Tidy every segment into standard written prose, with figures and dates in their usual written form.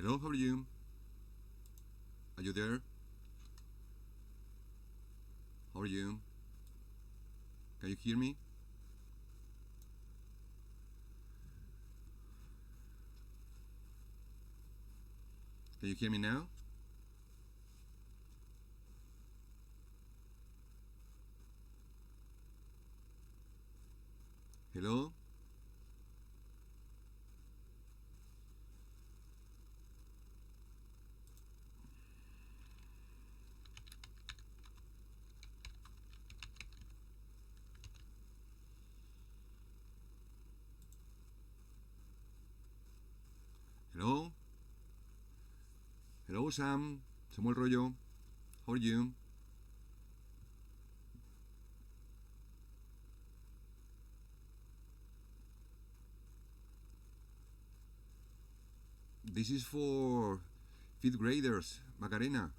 Hello, how are you? Are you there? How are you? Can you hear me? Can you hear me now? Hello? Hello? Hello, Sam. Samuel Rollo. How are you? This is for fifth graders, Macarena.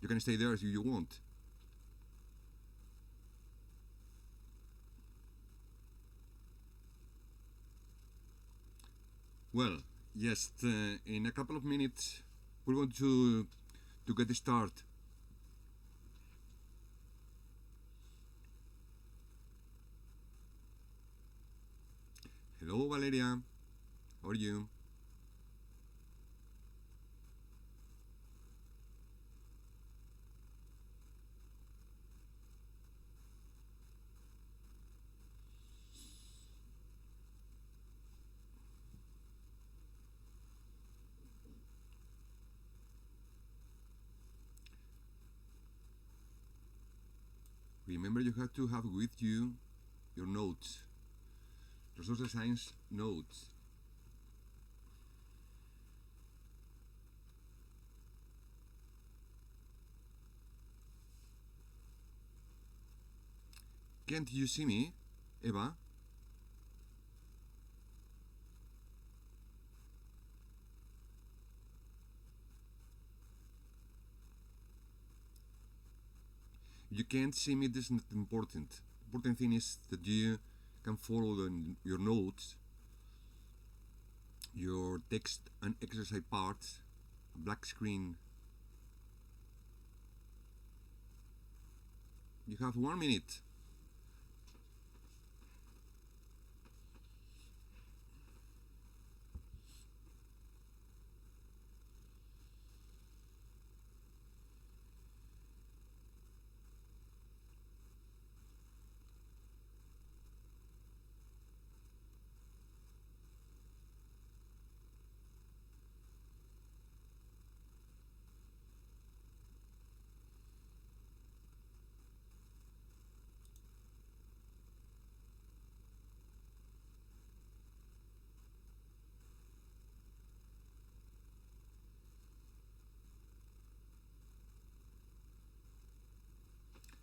You can stay there if you want. Well, yes, in a couple of minutes we're going to get started. Hello, Valeria. How are you? Remember, you have to have with you your notes, your social science notes. Can't you see me, Eva? You can't see me, this is not important. Important thing is that you can follow your notes, your text and exercise parts, black screen. You have 1 minute.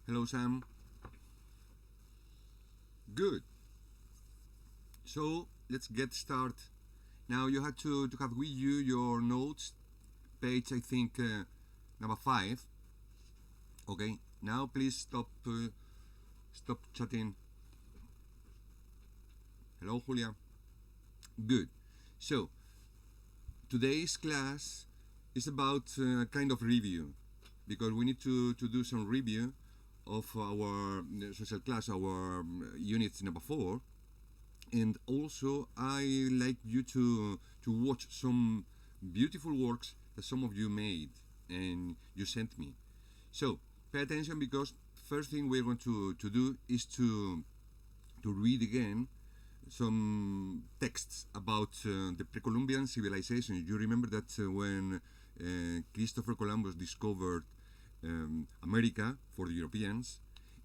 Hello, Sam. Good. So let's get started. Now you have to have with you your notes, page I think number 5. Okay. Now please stop chatting. Hello, Julia. Good. So today's class is about kind of review, because we need to do some review of our social class, our unit number 4, and also I like you to watch some beautiful works that some of you made and you sent me. So pay attention, because first thing we're going to do is to read again some texts about the pre-Columbian civilization. You remember that when Christopher Columbus discovered America for the Europeans,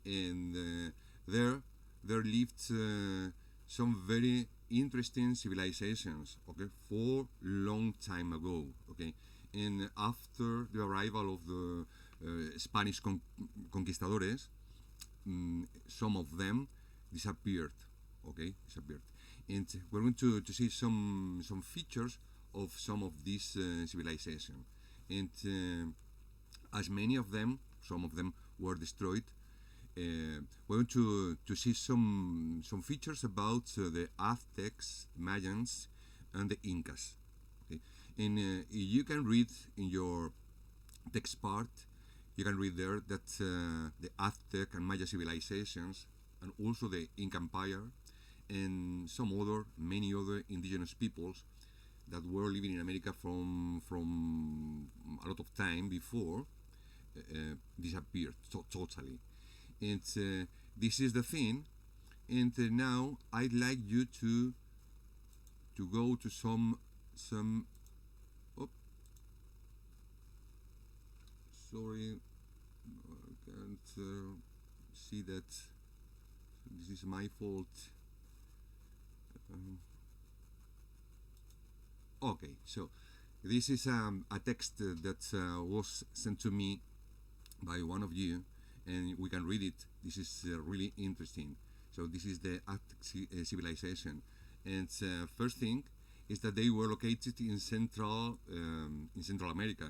and there lived some very interesting civilizations, okay, for long time ago, okay, and after the arrival of the Spanish conquistadores, some of them disappeared, okay, disappeared, and we're going to see some features of some of these civilization, and as many of them, some of them were destroyed. We're going to see some features about the Aztecs, Mayans, and the Incas. Okay, and you can read in your text part, you can read there that the Aztec and Maya civilizations, and also the Inca Empire, and many other indigenous peoples that were living in America from a lot of time before disappeared totally. And this is the thing. And now I'd like you to go to some. Oh, sorry, I can't see that. This is my fault. Um, okay, so this is a text that was sent to me by one of you, and we can read it. This is really interesting. So this is the Aztec civilization, and first thing is that they were located in Central America,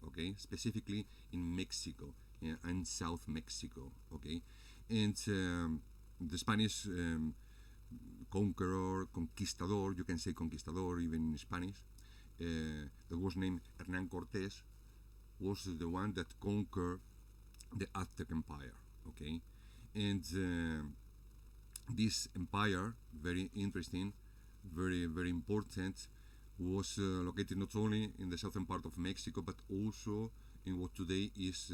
okay, specifically in Mexico, yeah, and South Mexico, okay, and the Spanish conqueror, conquistador, you can say conquistador even in Spanish, that was named Hernán Cortés, was the one that conquered the Aztec Empire, okay, and this empire, very interesting, very important, was located not only in the southern part of Mexico but also in what today is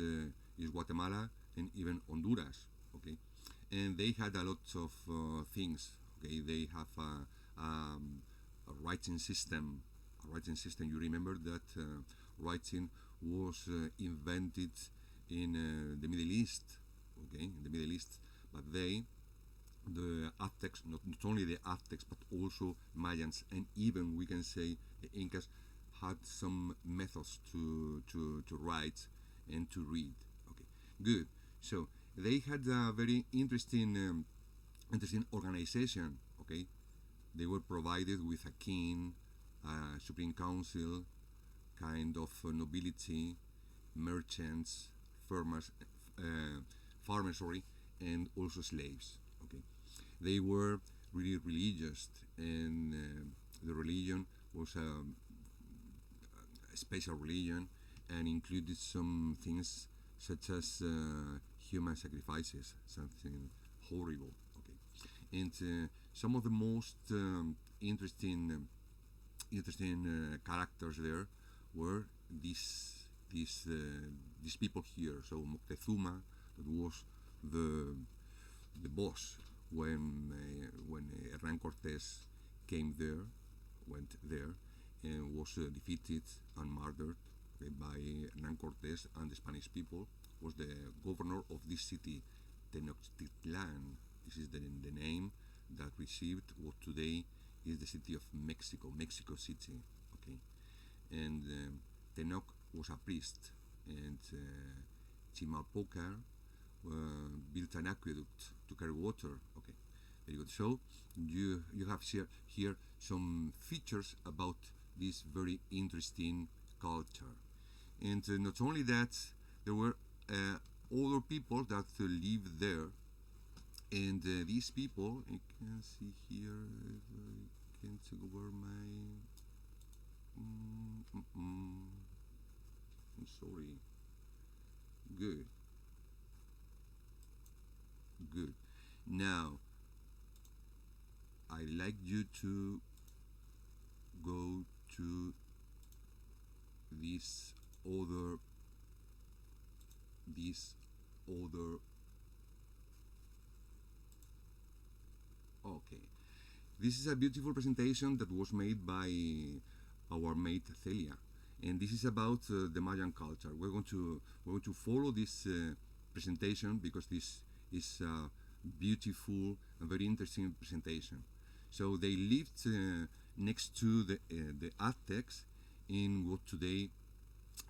Guatemala and even Honduras, okay, and they had a lot of things, okay. They have a writing system, you remember that writing was invented in the Middle East, okay, in the Middle East, but the Aztecs, not only the Aztecs but also Mayans, and even we can say the Incas, had some methods to write and to read. Okay, good. So they had a very interesting organization. Okay, they were provided with a king, a supreme council, kind of nobility, merchants, farmers, sorry, and also slaves. Okay, they were really religious, and the religion was a special religion and included some things such as human sacrifices, something horrible. Okay, and some of the most interesting characters there were these people here. So Moctezuma, that was the boss when Hernán Cortés went there, and was defeated and murdered, okay, by Hernán Cortés and the Spanish people. Was the governor of this city, Tenochtitlan. This is the name that received what today is the city of Mexico, Mexico City. Okay, and Tenoch was a priest, and Chimalpocar built an aqueduct to carry water. Okay, very good. So you have here some features about this very interesting culture, and not only that, there were other people that lived there, and these people, I can see here, if I can take over my. I'm sorry. Good. Good. Now, I'd like you to go to this other okay, this is a beautiful presentation that was made by our mate Celia, and this is about the Mayan culture. We're going to follow this presentation because this is a beautiful and very interesting presentation. So they lived next to the Aztecs in what today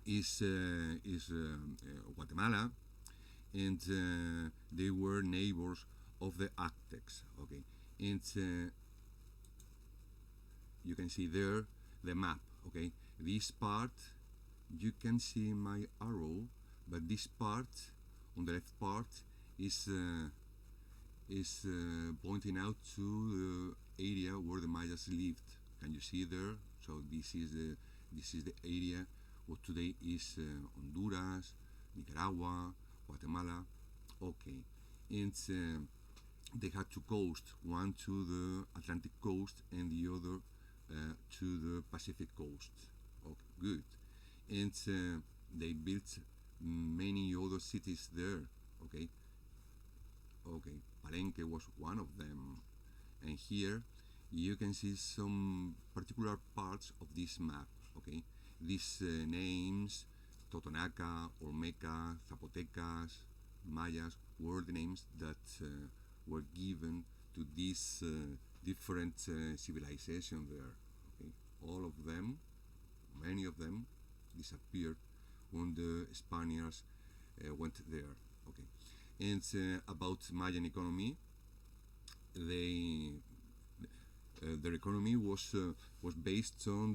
is Guatemala, and they were neighbors of the Aztecs. Okay, and you can see there the map. Okay, this part you can see my arrow, but this part on the left part is pointing out to the area where the Mayas lived. Can you see there? So this is the area what today is Honduras, Nicaragua, Guatemala. Okay, and they had two coasts, one to the Atlantic coast and the other to the Pacific coast. Okay, good. And they built many other cities there. Okay, okay. Palenque was one of them, and here you can see some particular parts of this map. Okay, these names: Totonaca, Olmeca, Zapotecas, Mayas were the names that were given to these different civilizations there. Okay, all of them, many of them, disappeared when the Spaniards went there. Okay, and about Mayan economy, they their economy was based on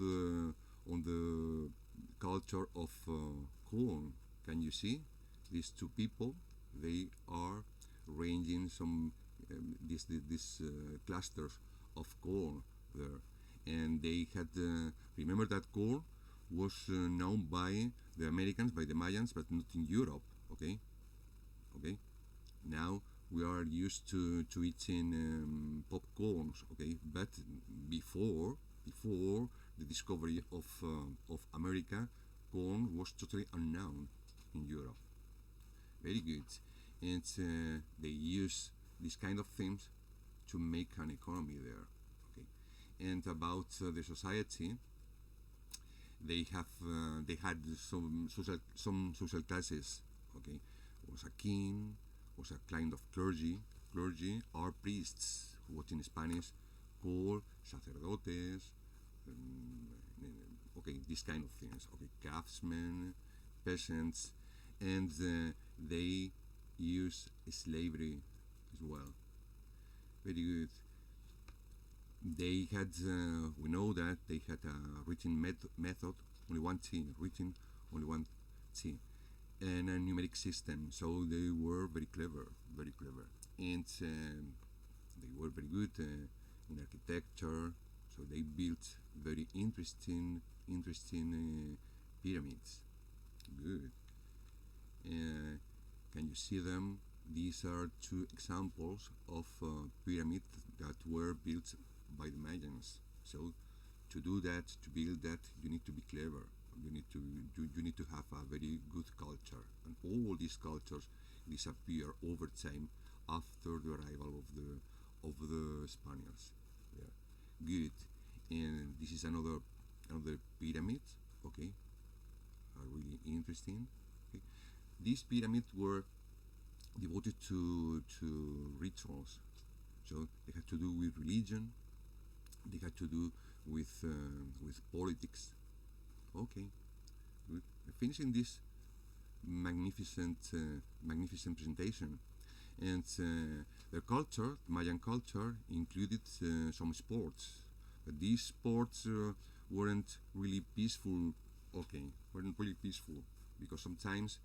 the culture of corn. Can you see these two people? They are ranging some these clusters of corn there, and they had remember that corn was known by the Americans, by the Mayans, but not in Europe. Okay, okay. Now we are used to eating popcorns, okay, but before the discovery of America, corn was totally unknown in Europe. Very good, and they use these kind of things to make an economy there. Okay, and about the society, they had some social classes. Okay, was a king, was a kind of clergy. Clergy are priests, what in Spanish called sacerdotes. Okay, these kind of things. Okay, craftsmen, peasants, and they use slavery as well. Very good. They had, we know that they had a written method, only one thing, written only one thing, and a numeric system. So they were very clever, and they were very good in architecture. So they built very interesting pyramids. Good. Can you see them? These are two examples of pyramids that were built by the Mayans. So to do that, to build that, you need to be clever. You need to have a very good culture, and all these cultures disappear over time after the arrival of the Spaniards. Yeah, good. And this is another pyramid. Okay, really interesting. Okay, these pyramids were devoted to rituals. So they had to do with religion. They had to do with politics. Okay, good. Finishing this magnificent presentation, and the culture, Mayan culture, included some sports, but these sports weren't really peaceful. Okay, weren't really peaceful because sometimes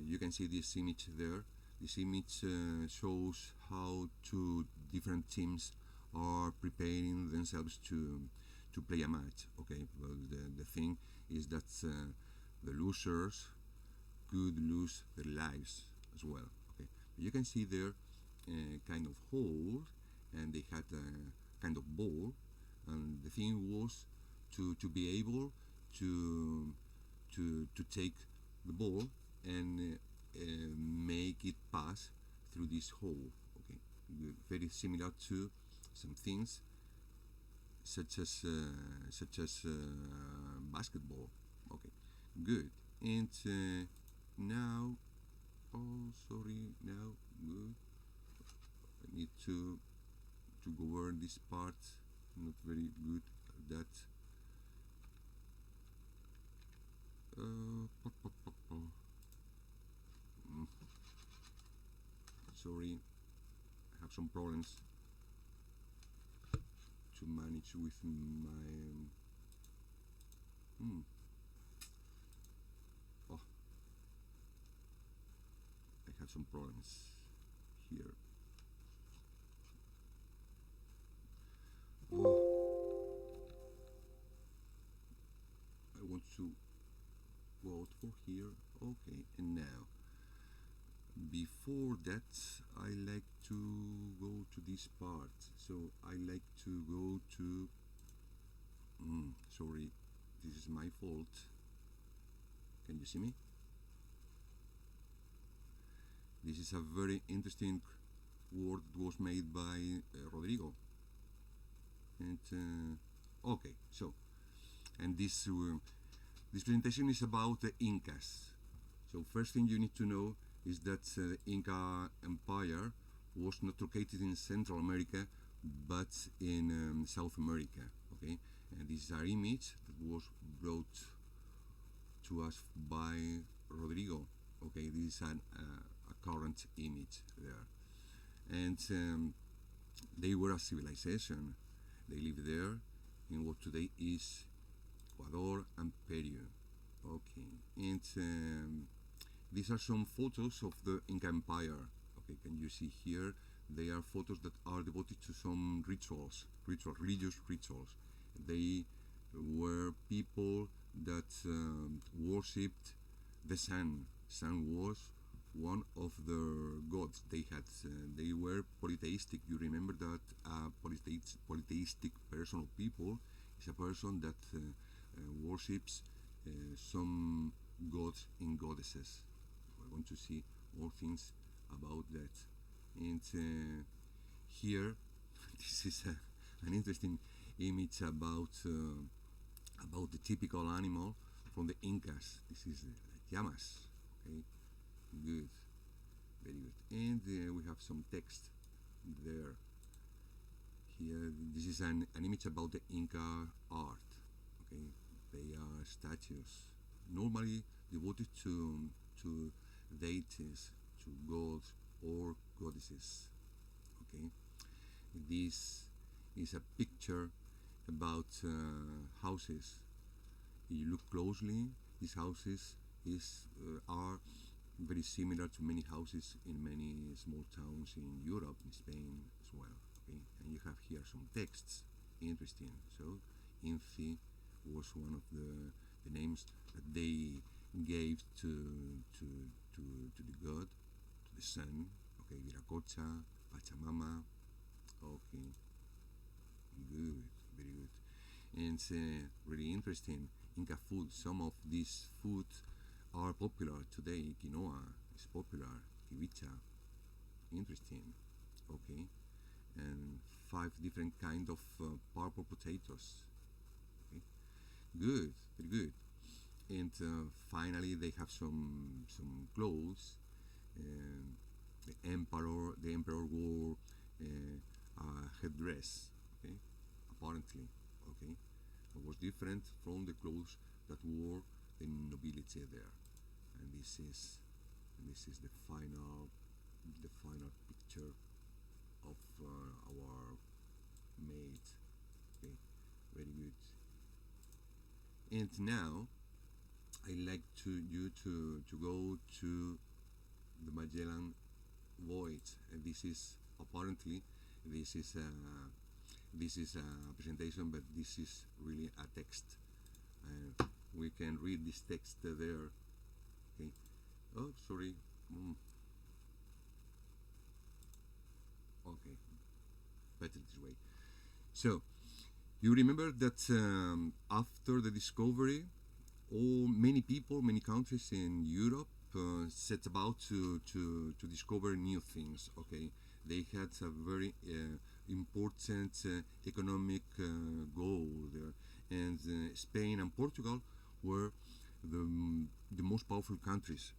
you can see this image there. This image shows how two different teams are preparing themselves to play a match. Okay, well, the thing is that the losers could lose their lives as well. Okay, you can see there kind of hole, and they had a kind of ball, and the thing was to be able to take the ball and make it pass through this hole. Okay, very similar to some things such as basketball. Okay, good. And now, oh sorry, now good. I need to go over this part. Not very good at that. Sorry, I have some problems to manage with my oh, I have some problems here. Oh, to go out for here. Okay, and now before that I like to go to this part, so I like to go to sorry, this is my fault. Can you see me? This is a very interesting word that was made by Rodrigo. And okay, so and this presentation is about the Incas. So first thing you need to know is that the Inca Empire was not located in Central America, but in South America. Okay, and this is our image that was brought to us by Rodrigo. Okay, this is a current image there, and they were a civilization. They lived there in what today is Ecuador and Peru. Okay, and these are some photos of the Inca Empire. Okay, can you see here? They are photos that are devoted to some religious rituals. They were people that worshipped the sun. Sun was one of the gods they had. They were polytheistic. You remember that a polytheistic person or people is a person that worships some gods and goddesses. We're going to see more things about that. And here, this is an interesting image about the typical animal from the Incas. This is the llamas. Okay, good, very good. And we have some text there. Here, this is an image about the Inca art. Okay, they are statues, normally devoted to deities, to gods or goddesses. Okay, this is a picture about houses. If you look closely, these houses are very similar to many houses in many small towns in Europe, in Spain as well. Okay, and you have here some texts, interesting. So, Infi was one of the names that they gave to the god, to the sun. Okay, Viracocha, Pachamama. Okay, good, very good. And really interesting. Inca food. Some of these food are popular today. Quinoa is popular. Kiwicha, interesting. Okay, and 5 different kind of purple potatoes. Okay, good, very good. And finally, they have some clothes. The emperor wore a headdress. Okay, apparently. Okay, it was different from the clothes that wore the nobility there. And this is the final picture of our mate. Okay, very good. And now I like you to go to the Magellan Voyage, and this is apparently this is a presentation, but this is really a text, and we can read this text there. Okay. Oh, sorry. Okay, better this way. So you remember that after the discovery, many people, many countries in Europe set about to discover new things. Okay, they had a very important economic goal there, and Spain and Portugal were the most powerful countries.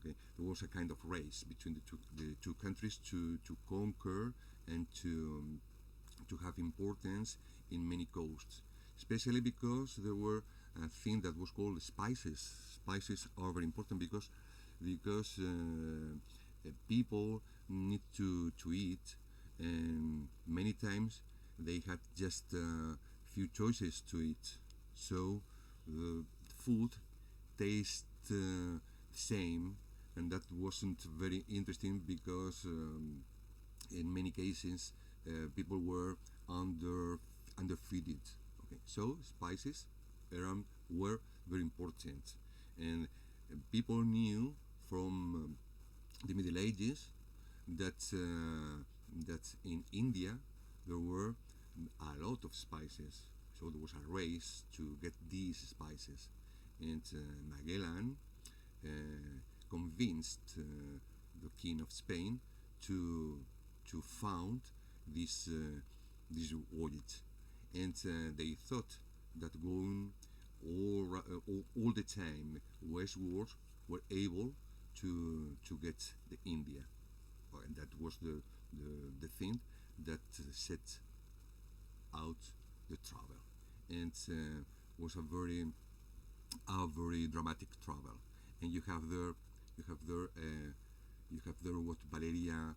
Okay, there was a kind of race between the two countries to conquer and to have importance in many coasts, especially because there were a thing that was called spices. Spices are very important because people need to eat, and many times they had just few choices to eat, so the food tastes same, and that wasn't very interesting because in many cases people were underfeeded. Okay, so spices were very important. And people knew from the Middle Ages that that in India there were a lot of spices. So there was a race to get these spices, and Magellan uh, convinced the king of Spain to found this this voyage, and they thought that going all the time westward were able to get the India, and that was the thing that set out the travel, and was a very dramatic travel. And you have there you have there what Valeria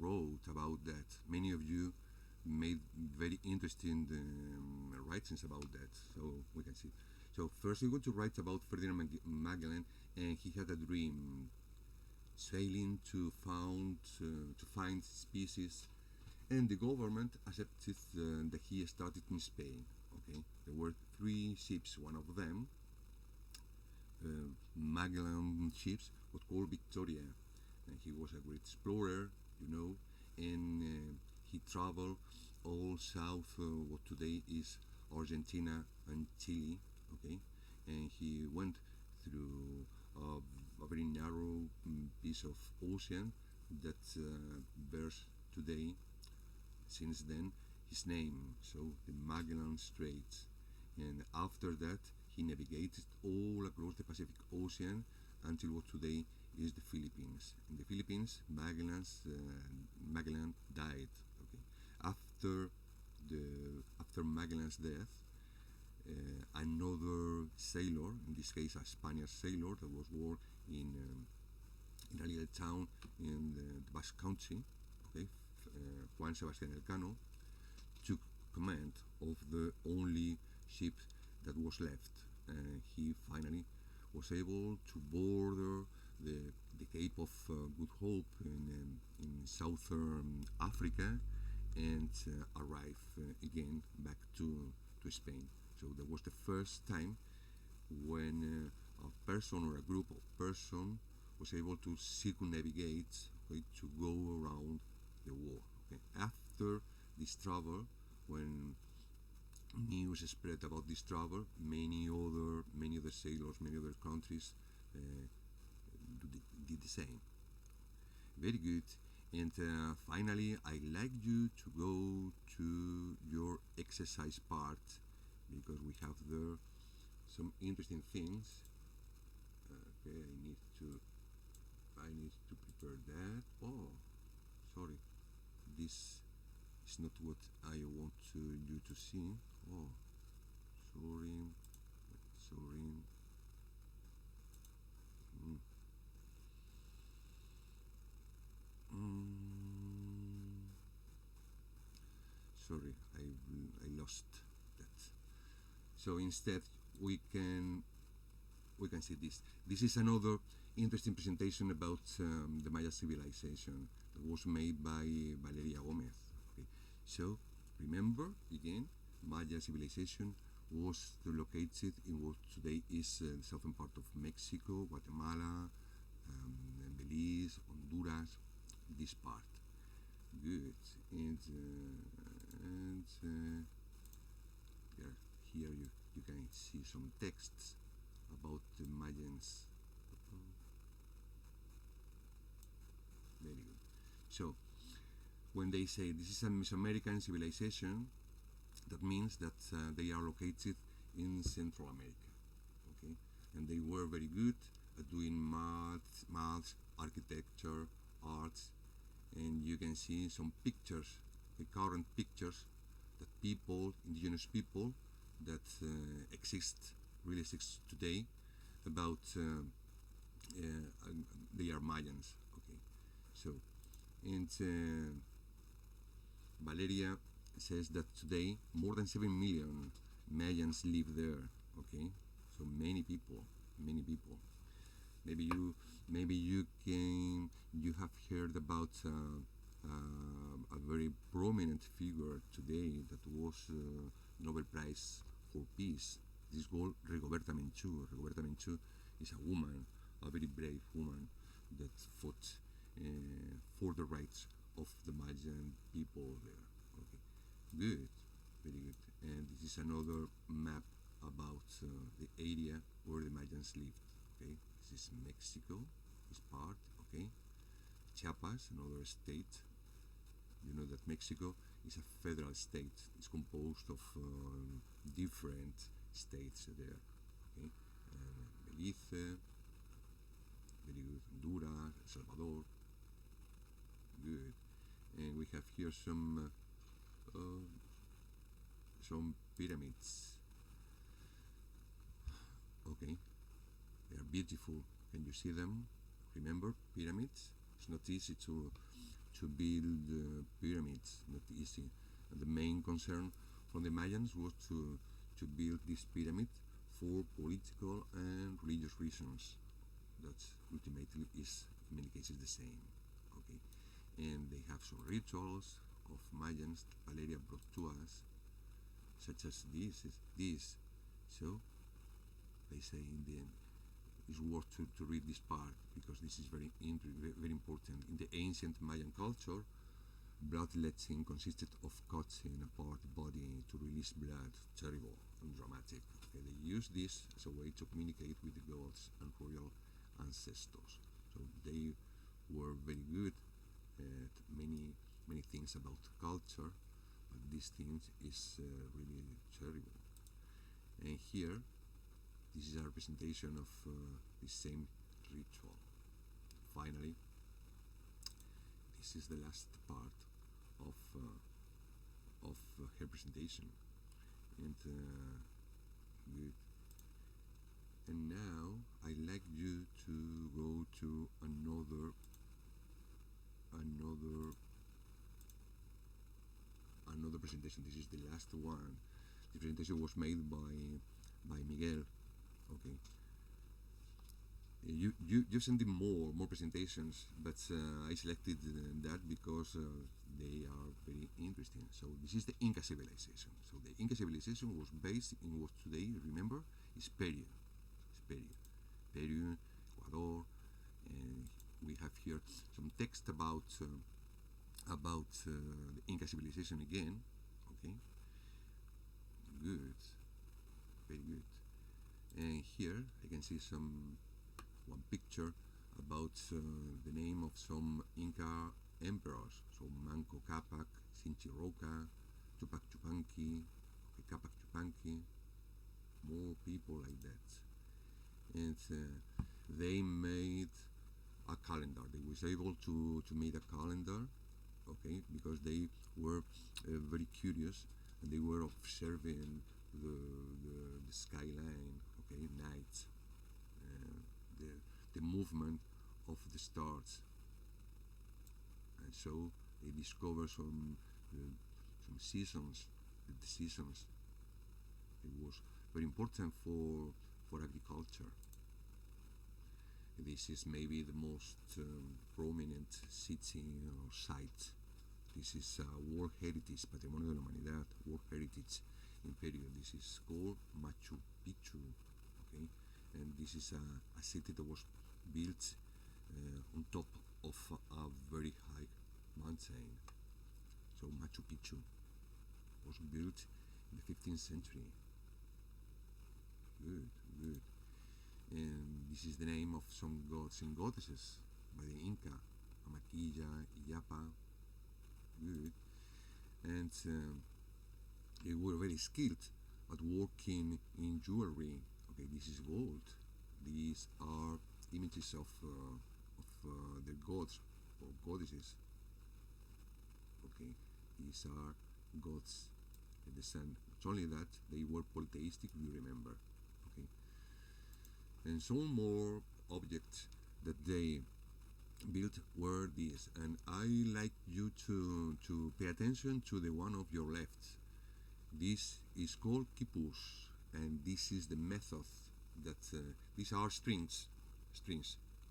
wrote about that. Many of you made very interesting writings about that, so we can see. So first we're going to write about Ferdinand Magellan, and he had a dream, sailing to find species, and the government accepted that he started in Spain. Okay, there were three ships. One of them, Magellan ships, was called Victoria, and he was a great explorer, you know, and he traveled all south what today is Argentina and Chile. Okay, and he went through a very narrow piece of ocean that bears today, since then, his name, so the Magellan Straits. And after that, he navigated all across the Pacific Ocean until what today is the Philippines. In the Philippines, Magellan died. Okay, after after Magellan's death, another sailor, in this case a Spanish sailor that was born in a little town in the Basque Country, okay, Juan Sebastián Elcano, took command of the only ship that was left. He finally was able to border the Cape of Good Hope in southern Africa, and arrive again back to Spain. So that was the first time when a person or a group of person was able to circumnavigate, okay, to go around the world. Okay. After this travel, when news spread about this travel, many other sailors, many other countries did the same. Very good. And finally, I'd like you to go to your exercise part, because we have there some interesting things. Okay, I need to prepare that. Oh, sorry, this is not what I want you to see. Oh, sorry, sorry. Mm. Mm. Sorry, I lost that. So instead, we can see this. This is another interesting presentation about the Maya civilization that was made by Valeria Gomez. Okay. So remember again, Maya civilization was located in what today is the southern part of Mexico, Guatemala, Belize, Honduras, this part. Good. And here you can see some texts about the Mayans. Very good. So when they say this is a Mesoamerican civilization, that means that they are located in Central America. Okay, and they were very good at doing math, architecture, arts, and you can see some pictures, the current pictures that people, indigenous people, that really exist today, about they are Mayans. Okay, so and Valeria says that today more than 7 million Mayans live there. Okay, so many people. Maybe you have heard about a very prominent figure today that was Nobel Prize for Peace, This is called Rigoberta Menchú. Rigoberta Menchú is a woman, a very brave woman that fought for the rights of the Mayan people there. Okay, good, very good. And this is another map about the area where the Mayans lived. Okay, this is Mexico, this part. Okay, Chiapas, another state. You know that Mexico is a federal state. It's composed of different states there. Okay, Belize, very good. Honduras, El Salvador, good. And we have here some pyramids. Okay, they are beautiful. Can you see them? Remember pyramids? It's not easy to build pyramids. Not easy. And the main concern from the Mayans was to build this pyramid for political and religious reasons. That ultimately is in many cases the same. Okay, and they have some rituals of Mayans that Valeria brought to us, such as this. So they say in the end, it's worth to read this part because this is very important. In the ancient Mayan culture, bloodletting consisted of cutting apart the body to release blood. Terrible and dramatic. Okay, they used this as a way to communicate with the gods and royal ancestors. So they were very good at many things about culture, but this thing is really terrible. And here, this is a representation of the same ritual. Finally, this is the last part of her presentation, and good. And now I like you to go to another presentation. This is the last one. The presentation was made by Miguel. Okay. You sent in more presentations, but I selected that because they are very interesting. So this is the Inca civilization. So the Inca civilization was based in what today, remember, is Peru. Peru, Ecuador, and we have here some text about the Inca civilization again. Okay, good, very good. And here I can see one picture about the name of some Inca emperors. So Manco Capac, Sinchiroca, Tupac Chupanqui, okay, Capac Chupanqui, more people like that. And they made a calendar. They was able to make a calendar, okay, because they were very curious and they were observing the skyline, okay, night, the movement of the stars, and so they discovered some seasons. The seasons, it was very important for agriculture. This is maybe the most prominent city or site. This is World Heritage, Patrimonio de la Humanidad, World Heritage in Peru. This is called Machu Picchu, okay? And this is a city that was built on top of a very high mountain. So Machu Picchu was built in the 15th century. Good, good. And this is the name of some gods and goddesses by the Inca, Amaquilla, Illapa. Good. And they were very skilled at working in jewelry. Okay, this is gold. These are images of the gods or goddesses. Okay, these are gods in the sun. Not only that, they were polytheistic, you remember. Okay, and some more objects that they built were these, and I like you to pay attention to the one of your left. This is called quipus, and this is the method that these are strings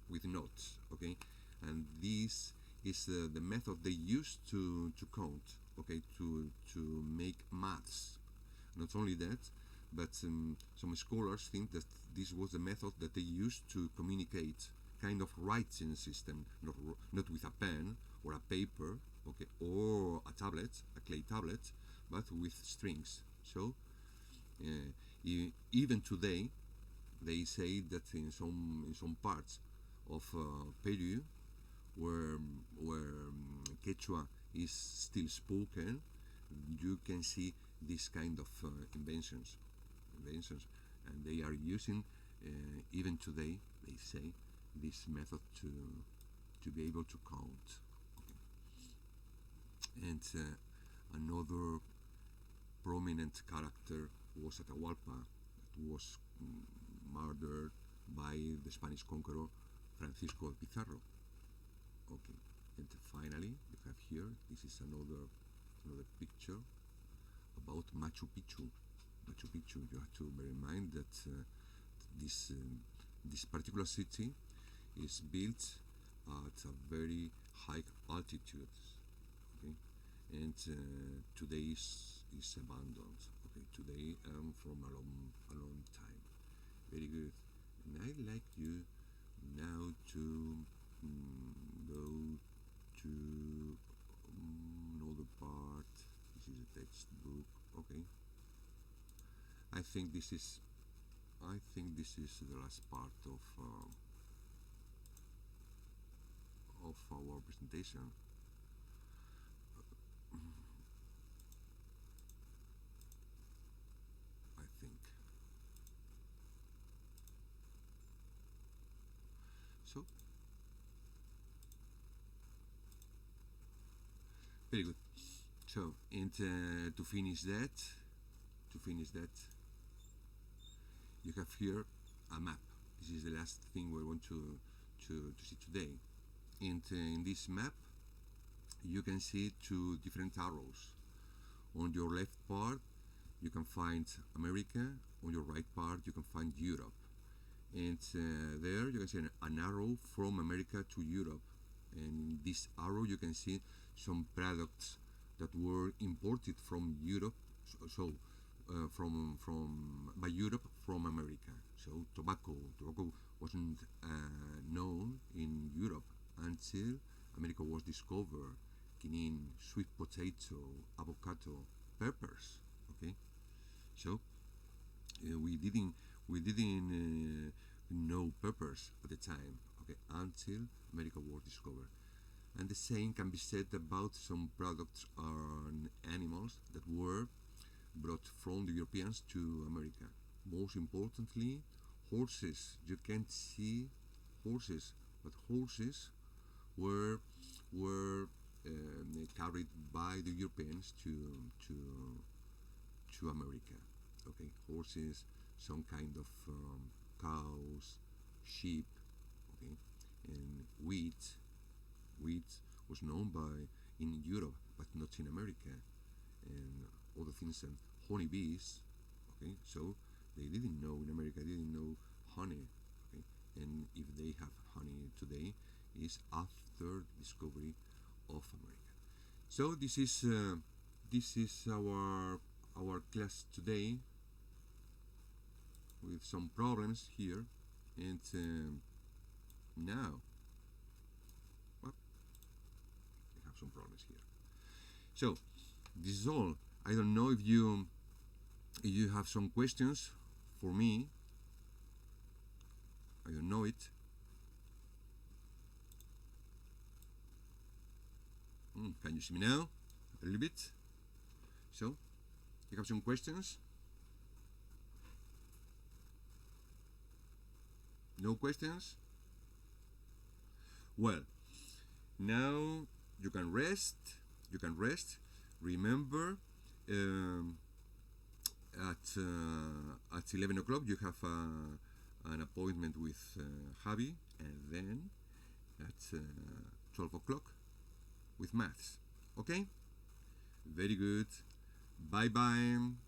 with notes, okay, and this is the method they use to count, okay, to make maths. Not only that, but some scholars think that this was the method that they used to communicate, kind of writing system, not with a pen or a paper, okay, or a tablet, a clay tablet, but with strings. So even today, they say that in some parts of Peru, where Quechua is still spoken, you can see this kind of inventions, and they are using even today. They say this method to be able to count. Okay. And another prominent character was Atahualpa, that was murdered by the Spanish conqueror Francisco Pizarro. Okay, and finally you have here, this is another picture about Machu Picchu. Machu Picchu, you have to bear in mind that this particular city is built at a very high altitude. Okay, and today is abandoned. Okay, today from a long time. Very good. And I'd like you now to go to another part. This is a textbook. Okay. I think this is the last part of our presentation. I think so. Very good. So, and to finish that, you have here a map. This is the last thing we want to see today. And in this map, you can see two different arrows. On your left part, you can find America. On your right part, you can find Europe. And there you can see an arrow from America to Europe. And in this arrow, you can see some products that were imported from Europe. By Europe from America. So tobacco wasn't known in Europe until America was discovered. Quinine, sweet potato, avocado, peppers. Okay, so we didn't know peppers at the time. Okay, until America was discovered. And the same can be said about some products and animals that were brought from the Europeans to America. Most importantly, horses. You can't see horses, but horses were carried by the Europeans to America. Okay, horses, some kind of cows, sheep. Okay, and wheat. Wheat was known in Europe, but not in America, and other things, and honeybees. Okay, so they didn't know in America. They didn't know honey. Okay, and if they have honey today, is after discovery of America. So this is our class today, with some problems here, and now we have some problems here. So this is all. I don't know if you have some questions for me. I don't know it. Can you see me now? A little bit. So, you have some questions? No questions? Well, now you can rest. You can rest. Remember, at 11 o'clock you have an appointment with Javi, and then at 12 o'clock with maths. Okay? Very good. Bye bye.